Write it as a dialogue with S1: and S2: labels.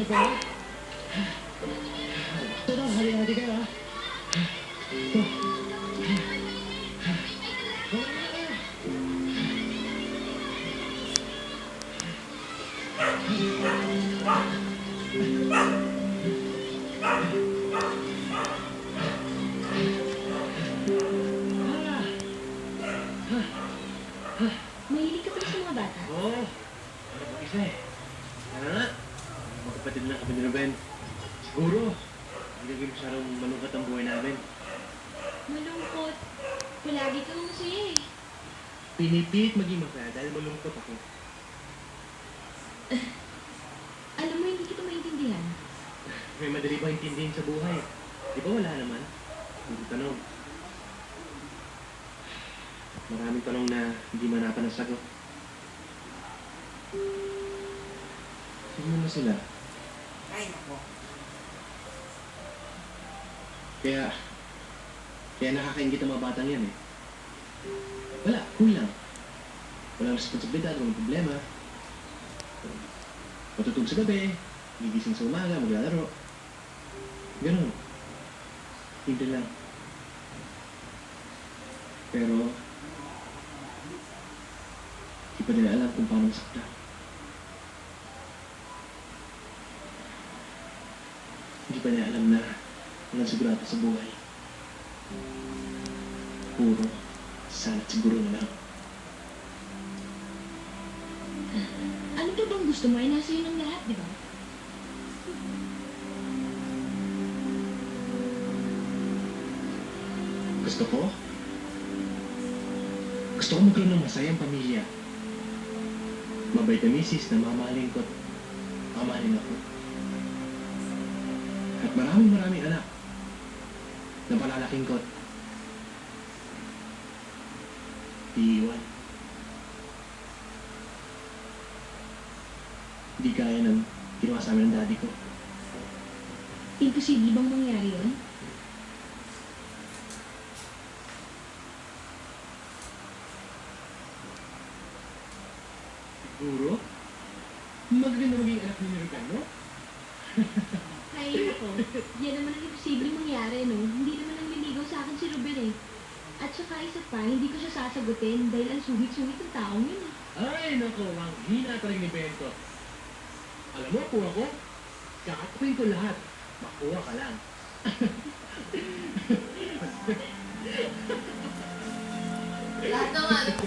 S1: ba? Ito na, hali-hali kayo ha. Ito.
S2: Mahilig ka pala sa mga bata?
S1: Oo. Ano ba isa eh? Ano nga? Magkapatid na kami ni Ruben. Siguro, hindi naging masyadong malungkot ang buhay namin.
S2: Malungkot. Palagi kang masaya eh.
S1: Pinipilit maging masaya dahil malungkot ako.
S2: Alam mo, hindi kita maintindihan.
S1: May madali ba intindihin sa buhay? Di ba wala naman? Hindi tanong. Maraming tanong na hindi manapan ang sagot. Tingnan mo sila.
S3: Ay, nako.
S1: Kaya nakakaingit ang mga batang yan eh. Wala, cool lang. Walang responsibilidad, walang problema. Matutog sa gabi, gigising sa umaga, maglalaro. Ganun. Hindi lang. Pero, di pa nila alam kung paano masakta. Hindi pa nila alam na walang sigurado sa buhay. Puro, sana't siguro na lang.
S2: Ano pa bang gusto mo ay nasa iyo ng lahat, di ba?
S1: Gusto ko? Gusto ko magkaroon ng masayang pamilya. Mabait na misis na mamahalin ko at mamahalin ako. At maraming anak na palalaking ko at iiwan. Hindi kaya ng ginawa sa amin ng daddy ko.
S2: Imposible bang mangyari yun?
S1: Siguro? Maganda maging anak ni Ruben, no?
S2: Ay, ako. Yan naman ang imposible mangyari, no? Hindi naman nangliligaw sa akin si Ruben eh. At saka isa pa, hindi ko siya sasagutin dahil ang suhit-suhit ng taong yun eh.
S1: Ay, naku, ang hina talaga ni Bento. Alam mo, kuha ko, kakatuin ko lahat. Makuha ka lang.
S3: Lahat ng ano,